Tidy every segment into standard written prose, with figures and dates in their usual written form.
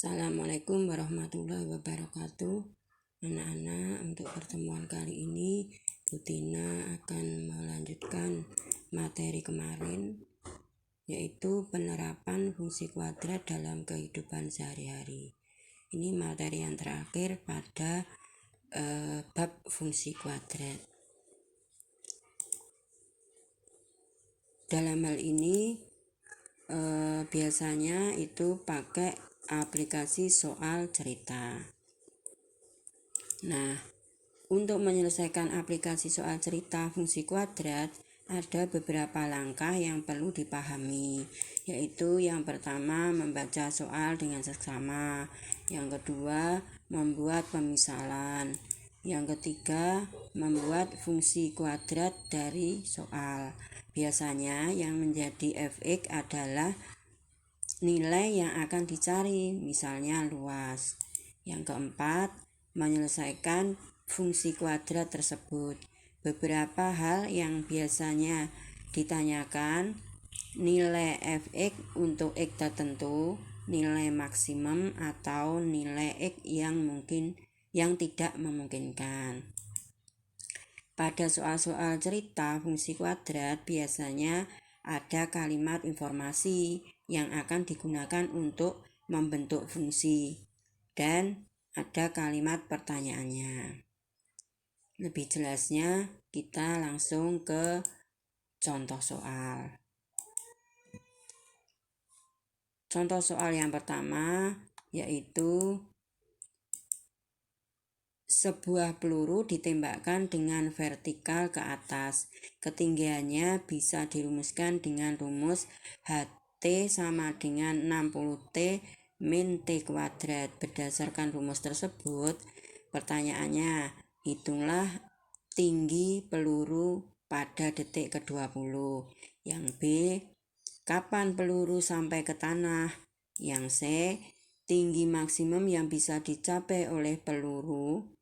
Assalamualaikum warahmatullahi wabarakatuh. Anak-anak, untuk pertemuan kali ini Bu Tina akan melanjutkan materi kemarin, yaitu penerapan fungsi kuadrat dalam kehidupan sehari-hari. Ini materi yang terakhir pada bab fungsi kuadrat. Dalam hal ini biasanya itu pakai aplikasi soal cerita. Nah, untuk menyelesaikan aplikasi soal cerita fungsi kuadrat, ada beberapa langkah yang perlu dipahami, yaitu yang pertama membaca soal dengan seksama, yang kedua membuat pemisalan, yang ketiga membuat fungsi kuadrat dari soal. Biasanya yang menjadi fx adalah nilai yang akan dicari, misalnya luas. Yang keempat, menyelesaikan fungsi kuadrat tersebut. Beberapa hal yang biasanya ditanyakan: nilai fx untuk x tertentu, nilai maksimum atau nilai x yang tidak memungkinkan. Pada soal-soal cerita fungsi kuadrat biasanya ada kalimat informasi yang akan digunakan untuk membentuk fungsi dan ada kalimat pertanyaannya. Lebih jelasnya kita langsung ke contoh soal. Contoh soal yang pertama yaitu sebuah peluru ditembakkan dengan vertikal ke atas. Ketinggiannya bisa dirumuskan dengan rumus HT sama dengan 60T min T kuadrat. Berdasarkan rumus tersebut, pertanyaannya, hitunglah tinggi peluru pada detik ke-20. Yang B, kapan peluru sampai ke tanah? Yang C, tinggi maksimum yang bisa dicapai oleh peluru.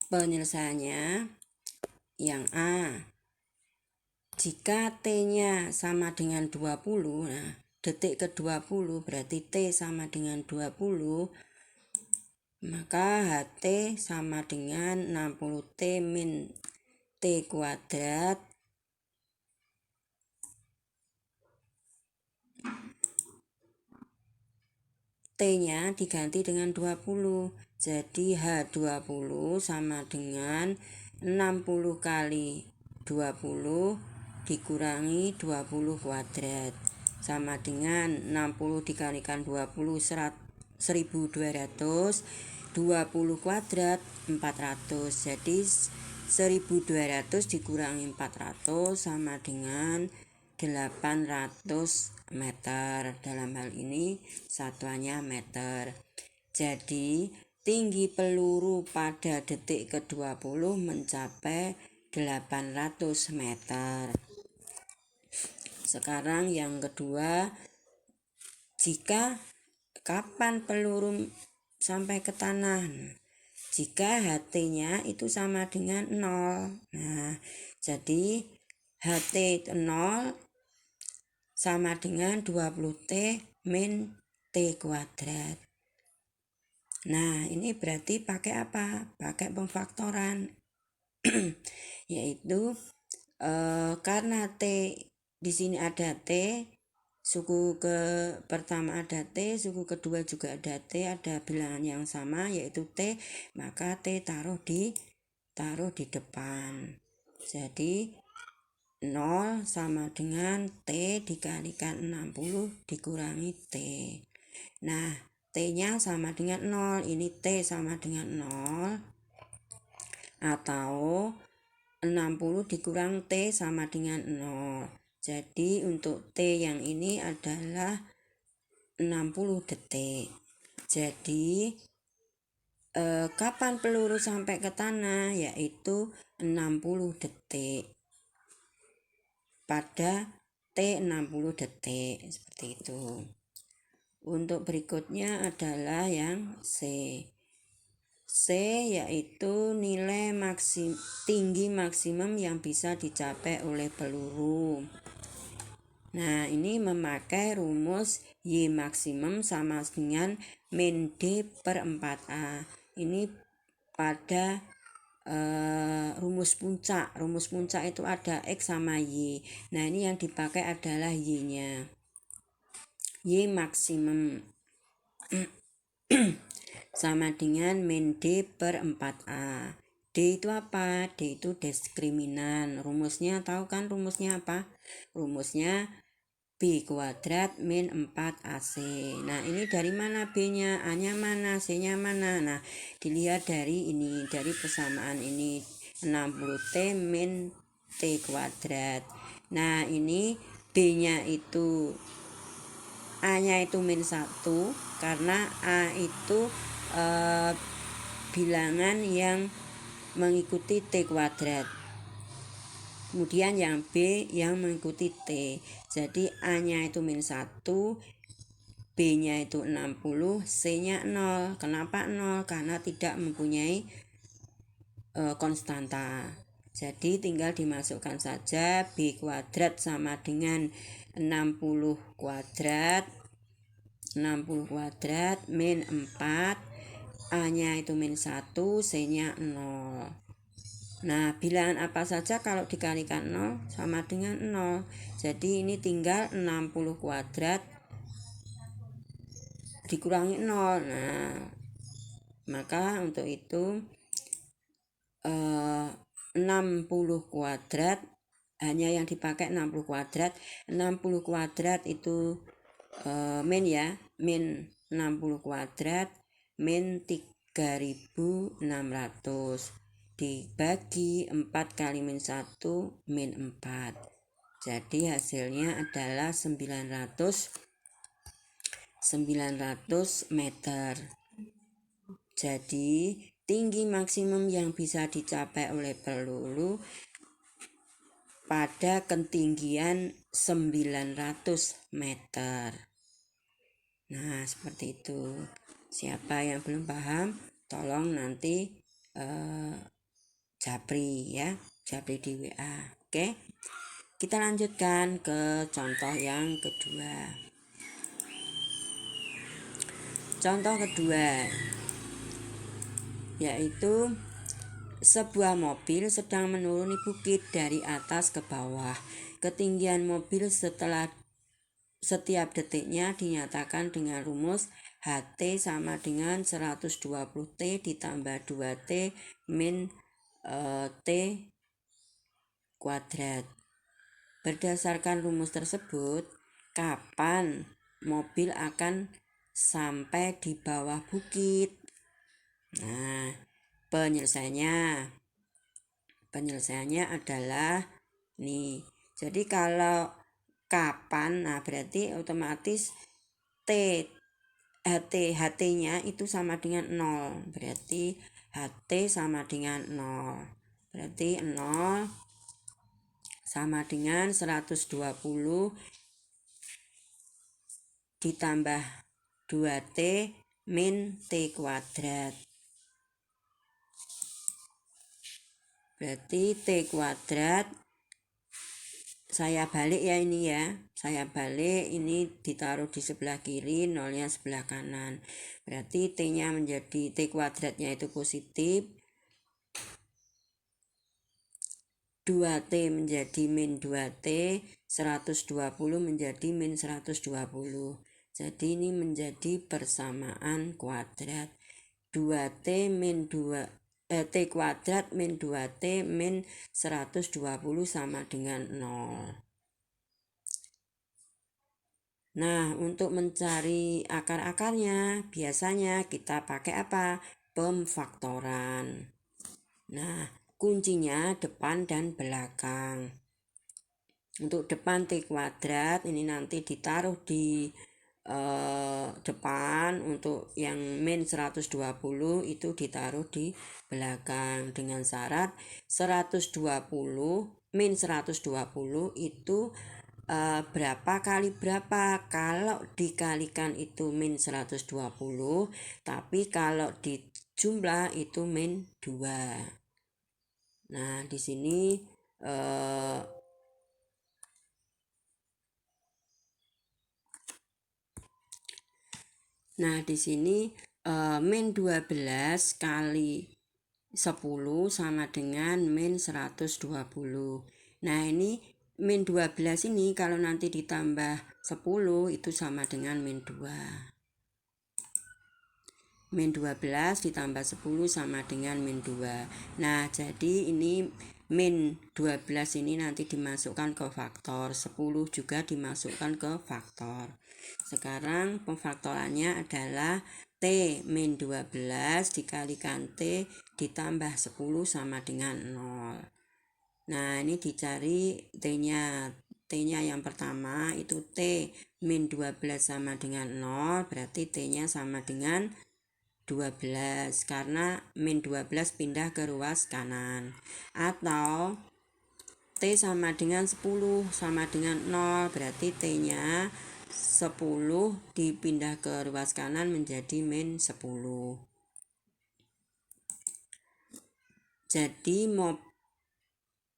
Penyelesaiannya, yang A, jika T-nya sama dengan 20, nah detik ke-20 berarti T sama dengan 20, maka HT sama dengan 60T min T kuadrat T-nya diganti dengan 20, jadi H20 sama dengan 60 kali 20 dikurangi 20 kuadrat sama dengan 60 dikalikan 20 1200, 20 kuadrat 400, jadi 1200 dikurangi 400 sama dengan 800 meter. Dalam hal ini satuannya meter. Jadi tinggi peluru pada detik ke-20 mencapai 800 meter. Sekarang yang kedua, jika kapan peluru sampai ke tanah? Jika HT-nya itu sama dengan 0. Nah, jadi HT 0 sama dengan 20T min T kuadrat. Nah, ini berarti pakai apa? Pakai pemfaktoran. Yaitu karena T di sini ada T, suku ke pertama ada T, suku kedua juga ada T, ada bilangan yang sama yaitu T, maka T taruh di depan. Jadi 0 sama dengan T dikalikan 60 dikurangi T. Nah, T-nya sama dengan 0, ini T sama dengan 0, atau 60 dikurang T sama dengan 0. Jadi untuk T yang ini adalah 60 detik. Jadi kapan peluru sampai ke tanah? Yaitu 60 detik. Pada T 60 detik, seperti itu. Untuk berikutnya adalah yang C. C yaitu nilai tinggi maksimum yang bisa dicapai oleh peluru. Nah, ini memakai rumus Y maksimum sama dengan min D per 4A. Ini pada rumus puncak. Rumus puncak itu ada X sama Y. Nah, ini yang dipakai adalah Y-nya. Y maksimum sama dengan min D per 4A. D itu apa? D itu diskriminan. Rumusnya tahu kan rumusnya apa? Rumusnya B kuadrat min 4AC. Nah, ini dari mana B-nya? A-nya mana? C-nya mana? Nah, dilihat dari ini, dari persamaan ini 60T min T kuadrat. Nah, ini B-nya itu A-nya itu min 1 karena A itu bilangan yang mengikuti T kuadrat. Kemudian yang B yang mengikuti T. Jadi A-nya itu min 1, B-nya itu 60, C-nya 0. Kenapa 0? Karena tidak mempunyai konstanta. Jadi tinggal dimasukkan saja B kuadrat sama dengan 60 kuadrat. 60 kuadrat min 4, A-nya itu min 1, C-nya 0. Nah, bilangan apa saja kalau dikalikan 0 sama dengan 0. Jadi ini tinggal 60 kuadrat dikurangi 0. Nah, maka untuk itu 60 kuadrat hanya yang dipakai 60 kuadrat. 60 kuadrat itu min ya, min 60 kuadrat min 3600 dibagi 4 kali min 1 min 4. Jadi hasilnya adalah 900 meter. Jadi tinggi maksimum yang bisa dicapai oleh peluru pada ketinggian 900 meter. Nah, seperti itu. Siapa yang belum paham, tolong nanti japri ya, japri di WA. Oke. Kita lanjutkan ke contoh yang kedua. Contoh kedua yaitu sebuah mobil sedang menuruni bukit dari atas ke bawah. Ketinggian mobil setiap detiknya dinyatakan dengan rumus HT sama dengan 120T ditambah 2T min T kuadrat. Berdasarkan rumus tersebut, kapan mobil akan sampai di bawah bukit? Nah, penyelesaiannya adalah nih. Jadi kalau kapan, nah berarti otomatis HT-nya itu sama dengan 0. Berarti HT sama dengan 0. Berarti 0 sama dengan 120 ditambah 2T min T kuadrat. Berarti T kuadrat, saya balik ya ini ya. Saya balik, ini ditaruh di sebelah kiri, nolnya sebelah kanan. Berarti T-nya menjadi, T kuadratnya itu positif. 2T menjadi min 2T, 120 menjadi min 120. Jadi ini menjadi persamaan kuadrat. 2T min 2 T kuadrat min 2T min 120 sama dengan 0. Nah, untuk mencari akar-akarnya biasanya kita pakai apa? Pemfaktoran. Nah, kuncinya depan dan belakang. Untuk depan T kuadrat ini nanti ditaruh di depan, untuk yang min 120 itu ditaruh di belakang dengan syarat 120 min 120 itu berapa kali berapa. Kalau dikalikan itu min 120, tapi kalau jumlah itu min 2. Nah, di sini min 12 kali 10 sama dengan min 120. Nah, ini min 12 ini kalau nanti ditambah 10 itu sama dengan min 2. Min 12 ditambah 10 sama dengan min 2. Nah, jadi ini min 12 ini nanti dimasukkan ke faktor, 10 juga dimasukkan ke faktor. Sekarang pemfaktorannya adalah T min 12 dikalikan T ditambah 10 sama dengan 0. Nah, ini dicari T-nya. T-nya yang pertama itu T min 12 sama dengan 0, berarti T-nya sama dengan 12 karena min 12 pindah ke ruas kanan. Atau T sama dengan 10 sama dengan 0, berarti T-nya 10 dipindah ke ruas kanan menjadi min 10.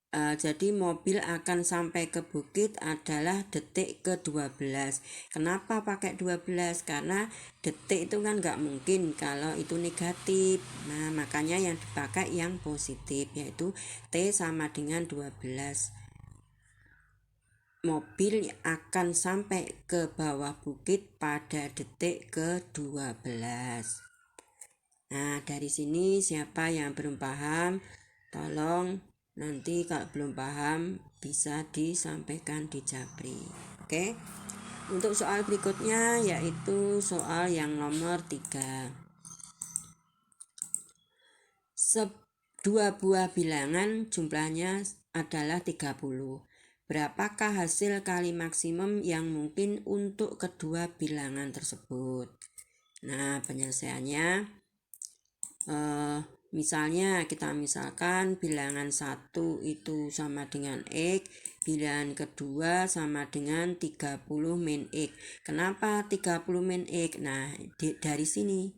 Jadi mobil akan sampai ke bukit adalah detik ke-12. Kenapa pakai 12? Karena detik itu kan nggak mungkin kalau itu negatif. Nah, makanya yang dipakai yang positif, yaitu T sama dengan 12. Mobil akan sampai ke bawah bukit pada detik ke-12. Nah, dari sini siapa yang belum paham, tolong nanti kalau belum paham bisa disampaikan di Japri. Oke. Untuk soal berikutnya yaitu soal yang nomor 3. Dua buah bilangan jumlahnya adalah 30. Berapakah hasil kali maksimum yang mungkin untuk kedua bilangan tersebut? Nah, penyelesaiannya misalnya kita misalkan bilangan 1 itu sama dengan X, bilangan kedua sama dengan 30 min X. Kenapa 30 min X? Nah, dari sini.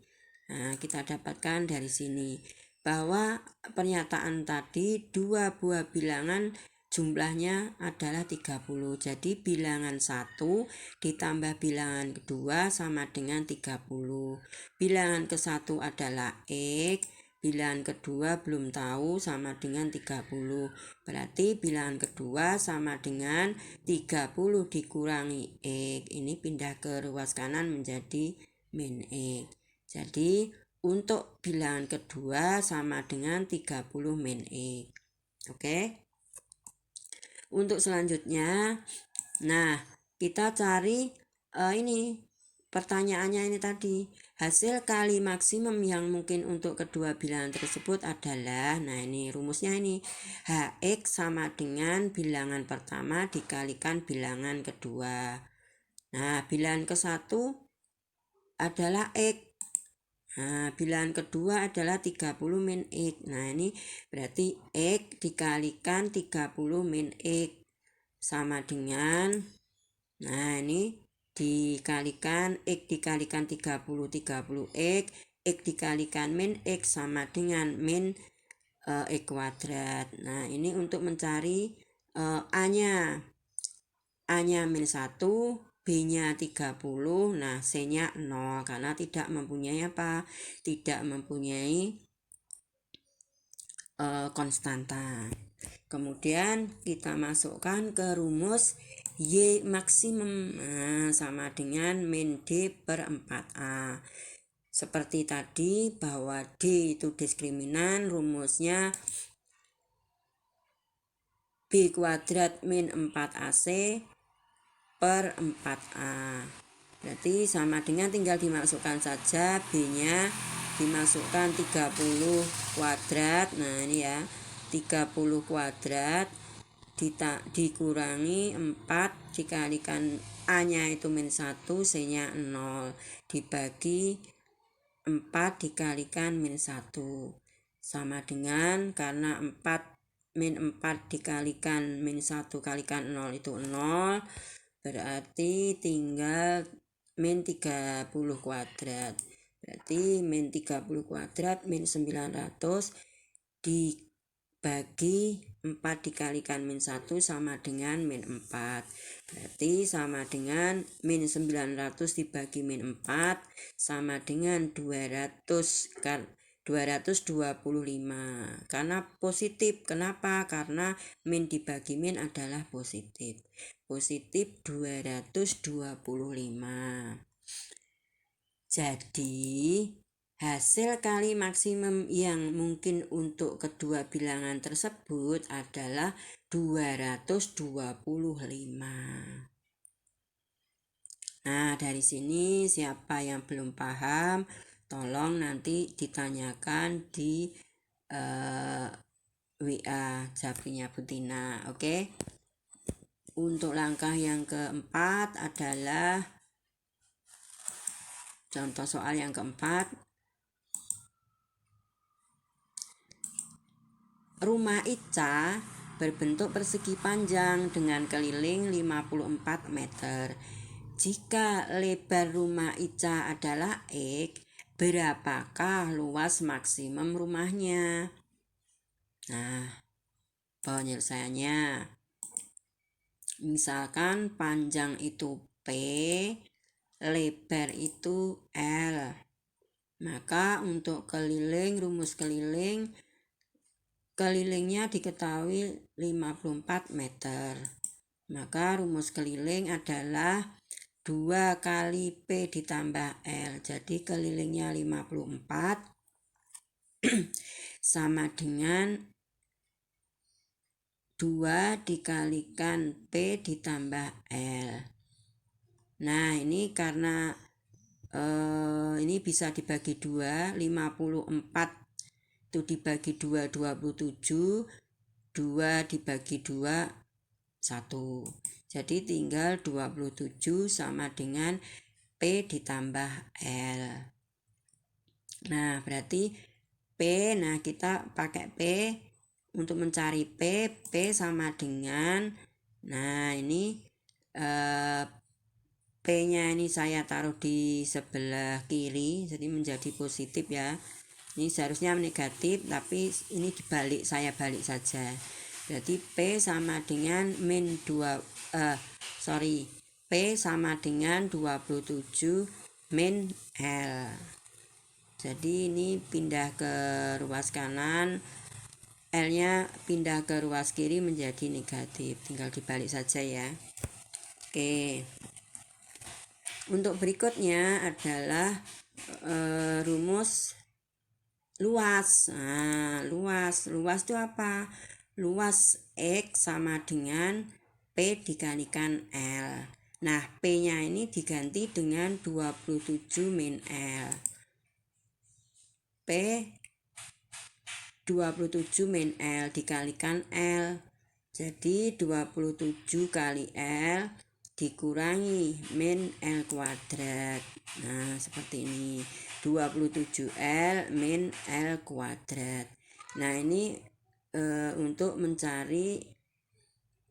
Nah, kita dapatkan dari sini bahwa pernyataan tadi dua buah bilangan jumlahnya adalah 30. Jadi bilangan 1 ditambah bilangan kedua sama dengan 30. Bilangan ke-1 adalah X, bilangan kedua belum tahu sama dengan 30. Berarti bilangan kedua sama dengan 30 dikurangi X. Ini pindah ke ruas kanan menjadi min X. Jadi untuk bilangan kedua sama dengan 30 min X. Oke. Untuk selanjutnya, nah kita cari ini pertanyaannya ini tadi, hasil kali maksimum yang mungkin untuk kedua bilangan tersebut adalah, nah ini rumusnya ini, Hx sama dengan bilangan pertama dikalikan bilangan kedua. Nah, bilangan ke-1 adalah X. Nah, bilangan kedua adalah 30 min X. Nah, ini berarti X dikalikan 30 min X sama dengan, nah ini dikalikan X dikalikan 30 X, X dikalikan min X sama dengan min X kuadrat. Nah, ini untuk mencari A-nya min 1, B-nya 30, nah C-nya 0 karena tidak mempunyai apa? Tidak mempunyai konstanta. Kemudian kita masukkan ke rumus Y maksimum, nah, sama dengan min D per 4A. Seperti tadi bahwa D itu diskriminan, rumusnya B kuadrat min 4AC per 4A. Berarti sama dengan tinggal dimasukkan saja, B-nya dimasukkan 30 kuadrat. Nah, ini ya, 30 kuadrat dikurangi 4 dikalikan A-nya itu min 1, C-nya 0 dibagi 4 dikalikan min 1 sama dengan, karena 4 min 4 dikalikan min 1 kalikan 0 itu 0, berarti tinggal min 30 kuadrat. Berarti min 30 kuadrat min 900 dibagi 4 dikalikan min 1 sama dengan min 4. Berarti sama dengan min 900 dibagi min 4 sama dengan 225. Karena positif. Kenapa? Karena min dibagi min adalah positif. Positif 225. Jadi hasil kali maksimum yang mungkin untuk kedua bilangan tersebut adalah 225. Nah, dari sini siapa yang belum paham, tolong nanti ditanyakan di WA Japrinya Butina, oke? Untuk langkah yang keempat adalah contoh soal yang keempat. Rumah Ica berbentuk persegi panjang dengan keliling 54 meter. Jika lebar rumah Ica adalah X, berapakah luas maksimum rumahnya? Nah, penyelesaiannya. Misalkan panjang itu P, lebar itu L. Maka untuk keliling, rumus kelilingnya diketahui 54 meter. Maka rumus keliling adalah 2 kali P ditambah L. Jadi kelilingnya 54 sama dengan 2 dikalikan P ditambah L. Nah, ini karena ini bisa dibagi 2, 54 itu dibagi 2, 27, 2 dibagi 2, 1. Jadi tinggal 27 sama dengan P ditambah L. Nah, berarti P, nah kita pakai P untuk mencari P sama dengan, nah ini P-nya ini saya taruh di sebelah kiri, jadi menjadi positif ya. Ini seharusnya negatif, tapi ini dibalik, saya balik saja. Berarti P sama dengan P sama dengan 27 min L. Jadi ini pindah ke ruas kanan, L-nya pindah ke ruas kiri menjadi negatif. Tinggal dibalik saja ya. Oke. Untuk berikutnya adalah rumus luas. Nah, luas itu apa? Luas X sama dengan P dikalikan L. Nah, P-nya ini diganti dengan 27 min L. P 27 min L dikalikan L. Jadi 27 kali L dikurangi min L kuadrat. Nah, seperti ini. 27L min L kuadrat. Nah, ini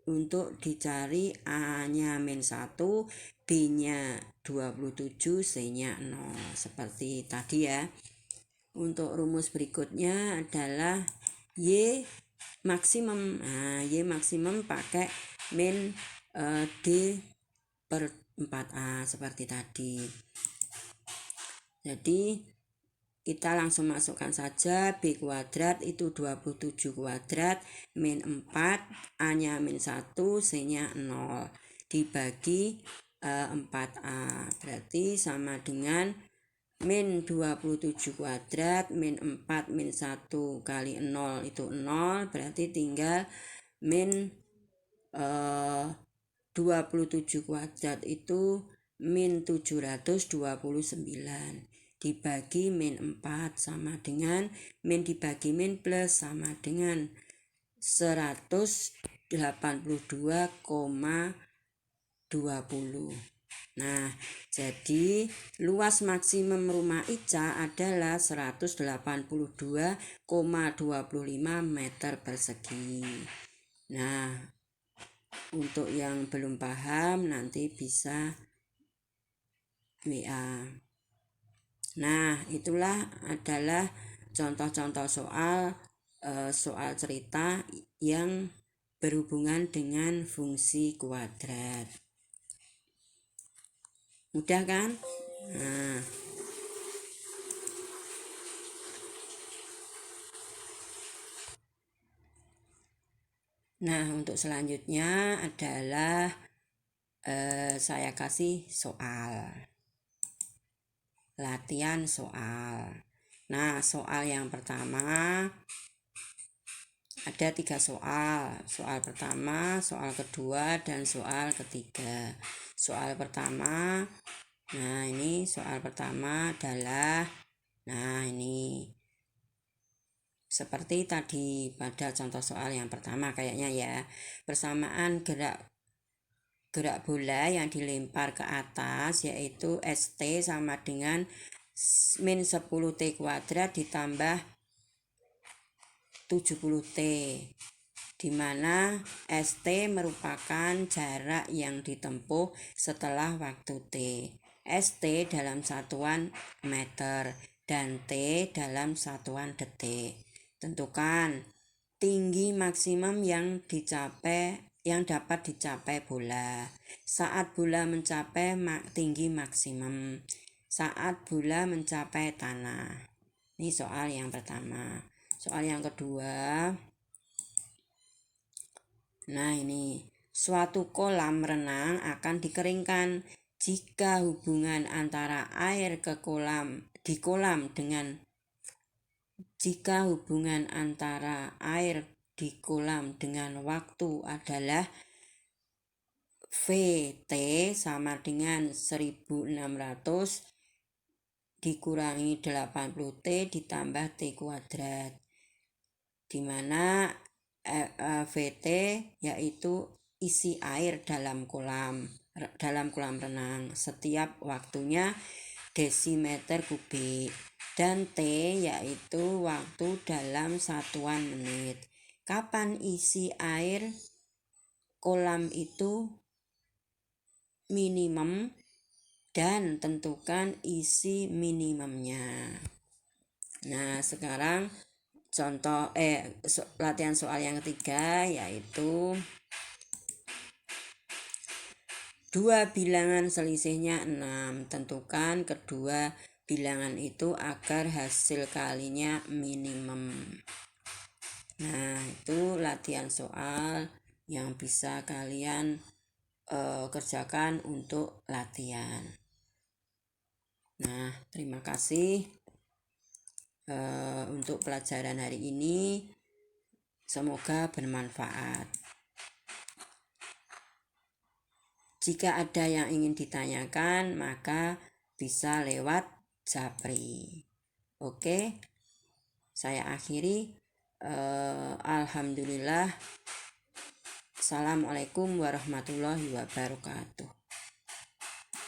untuk dicari A-nya min 1, B-nya 27, C-nya 0. Seperti tadi ya. Untuk rumus berikutnya adalah Y maksimum. Nah, Y maksimum pakai min D per 4A seperti tadi. Jadi kita langsung masukkan saja B kuadrat itu 27 kuadrat min 4, A-nya min 1, C-nya 0 dibagi 4A. Berarti sama dengan min 27 kuadrat min 4 min 1 kali 0 itu 0, berarti tinggal min 27 kuadrat itu min 729 dibagi min 4 sama dengan min dibagi min plus sama dengan 182,20. Nah, jadi luas maksimum rumah Ica adalah 182,25 meter persegi. Nah, untuk yang belum paham nanti bisa WA. Nah, itulah adalah contoh-contoh soal cerita yang berhubungan dengan fungsi kuadrat. Mudah kan? Nah, untuk selanjutnya adalah saya kasih soal. Latihan soal. Nah, soal yang pertama ada 3 soal. Soal pertama, soal kedua, dan soal ketiga. Soal pertama, nah ini soal pertama adalah, nah ini seperti tadi pada contoh soal yang pertama kayaknya ya, persamaan gerak bola yang dilempar ke atas yaitu ST sama dengan min 10T kuadrat ditambah 70T, di mana ST merupakan jarak yang ditempuh setelah waktu T. ST dalam satuan meter dan T dalam satuan detik. Tentukan tinggi maksimum yang dapat dicapai bola saat bola mencapai tinggi maksimum saat bola mencapai tanah. Ini soal yang pertama. Soal yang kedua, nah ini, suatu kolam renang akan dikeringkan jika hubungan antara air di kolam dengan waktu adalah VT sama dengan 1600 dikurangi 80T ditambah T kuadrat, di mana VT yaitu isi air dalam kolam renang setiap waktunya desimeter kubik, dan T yaitu waktu dalam satuan menit. Kapan isi air kolam itu minimum dan tentukan isi minimumnya. Nah, sekarang latihan soal yang ketiga yaitu 2 bilangan selisihnya 6. Tentukan kedua bilangan itu agar hasil kalinya minimum. Nah, itu latihan soal yang bisa kalian kerjakan untuk latihan. Nah, terima kasih untuk pelajaran hari ini. Semoga bermanfaat. Jika ada yang ingin ditanyakan, maka bisa lewat Japri. Oke, saya akhiri. Alhamdulillah. Assalamualaikum warahmatullahi wabarakatuh.